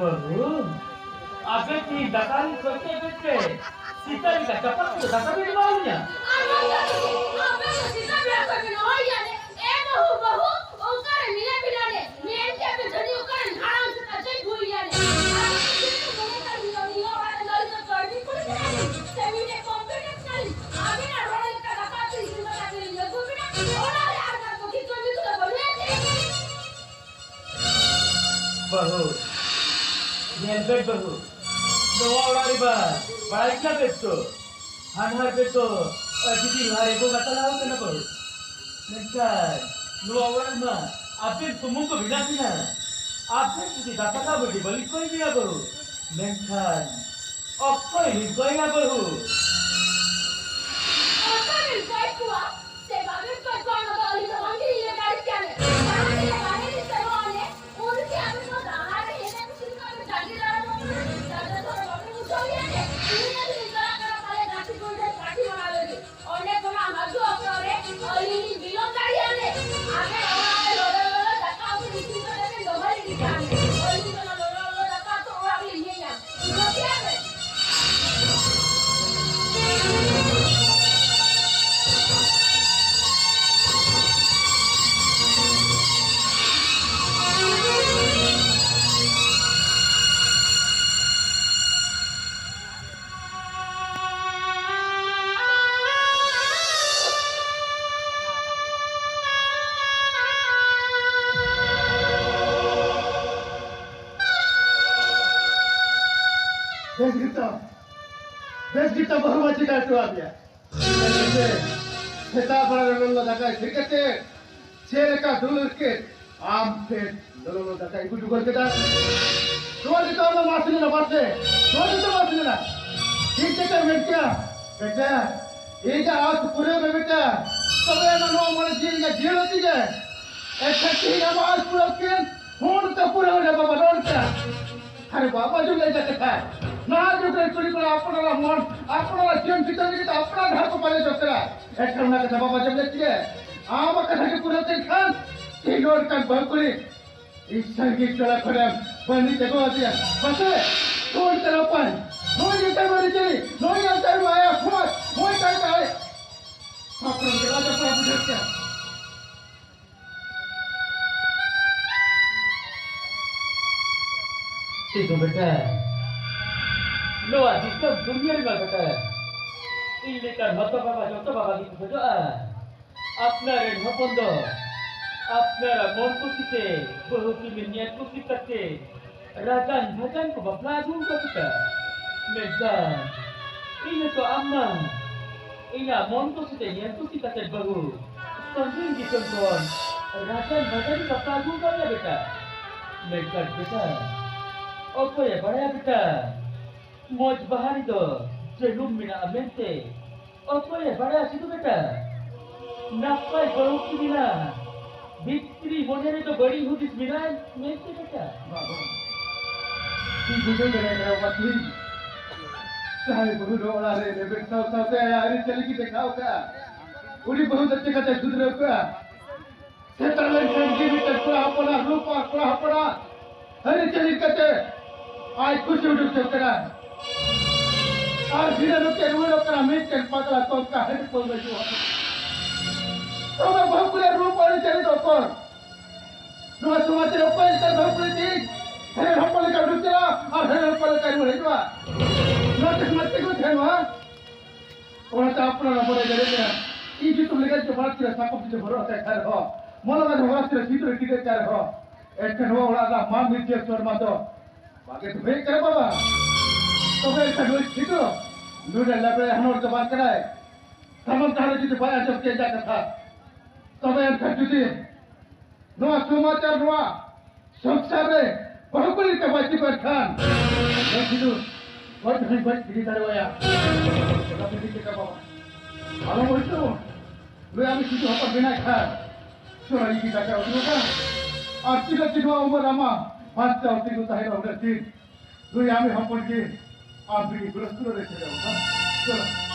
बहू अबे की दकान करते बेटे सीता का चपल को दका भी मारूंगा अबे सीता भी कर के हो याने ए बहू बहू ओकर मिले बिलाने मेन के पे झड़ी ओकर घाम से तजे भूल याने सेमिने कॉम्पिटेंस करी आगे ना रोड का दका से सीमा का ले लगो बिना ओला यार का तो की तो भी तो बढ़िया बहू ये बेट बहू नवा उड़ारी बा बाइक का बेटो हनहर बेटो दीदी भाई को बता लाओ के ना बहू नेक्स्ट नवा उड़ारी मा आपे तुमको को बिना बिना आपे दीदी दाता का बड़ी बलि कोई भी ना बहू नेक्स्ट कोई नहीं कोई ना बहू मिल जाए कुआ से बाबे को कौन ना वाली तो मंगी ये गाड़ी क्या है गाड़ी ये गाड़ी से वाले उनके हमें तो दाना है ये कुछ का गाड़ी दाना दादा तो बाबे को जो ये है इन्हें भी जरा करा वाले गाड़ी को गाड़ी बना लेगी और ने को हम जो करे और ये बिलों गाड़ी आने आगे और लोड़ा धक्का उसे नीचे तो देने लोहरी दिखाने और ये तो लोड़ा धक्का तो और अगले ये यार तो क्या है बेस गीता बहुमती का टुआ दिया खेता बड़ा लोलो दका ठिकते चेर का दुलर के आम पे लोलो दका गुड कर के दा तो तो मासने ना मासने तो मासने ना ठीक है बेटा ये जा आज पूरे में बेटा सबे ना नो मन जील का जेल होती है ऐसा ठीक है आज पूरा के फोन तो पूरा हो जा बाबा रोड का अरे बाबा जो ले जाते था ना जो चोरी कर अपना मन अपना जीवन जीतने के अपना घर को पाले सकता है ऐसा ना के बाबा जब लेती है आम कथा के पूरा दिन खान तीन और का भरपुरी इस संगीत चला खड़े बनी देखो दिया बस कौन तेरा पान नोई ये मारी चली नोई अंतर आया फोन मोई काय काय अपना के राजा प्रभु देखते ठीक है बेटा लो आज इसको दुनिया में बेटा इल्ले का मत बाबा की खोजो अपना रे भपंदो अपना मन को सीते बहु की मिनियत को सीते राजन भजन को बपला दूं को सीता मेजा इन्हें तो अम्मा इन्हें मन को सीते नियत को सीते बहु संजीव जी कौन राजन भजन को बपला दूं को बेटा मेजा बेटा ओ कोई बड़ा बेटा मौज बहारी दो जेलुम मिना अमेंटे ओ कोई बड़ा सिद्धू बेटा नफ्पाई बड़ों की बिना बिक्री होने में तो बड़ी हुई इस बिना मेंटे बेटा ये बुझे करे मेरा वकील चाहे बहुत रोड़ा रे बेटा सब से यार चली की दिखाओ का पूरी बहुत अच्छे का सुधरे का सेटल संगी भी पूरा अपना रूप पूरा अपना हरे चली कते आज कुछ उड़ सकता और धीरे रुके रूल का मीट के पतला तो का हेड खोल दे तो मैं बहुत पूरे रूप और चली तो कौन नो सुमाते ऊपर से बहुत पूरी थी हेड हपल का रुकरा और हेड हपल का रूल हेडवा नो किस्मत को थे ना और तो अपना ना पड़े गए ये जो तुम लेकर जो बात किया साको पीछे भरोसा कर हो मोला का भरोसा से सीधे टिके कर हो ऐसे हो वाला मां मिर्चे छोड़ मा तो बाकी तो भेज कर बाबा तो वे कभी ठीक हो नूरे लबे हनोर तो बात कराए समझ तारे जी तो पाया जब के जाता था तो वे खजुदी नो सुमाचार नो संसारे बहुकुली के बाती पर खान मैं किदू बहुत नहीं बच दिली तारे वाया कभी दिखे का बाबा आलो बोलतो वे आमी किदू हपर बिना खा चोरा ये का उठोगा और किदू किदू उमर आमा पांच और किदू ताहे होगा तीन वे आमी हपर के आप भी गुरस्तुर रहते हो चलो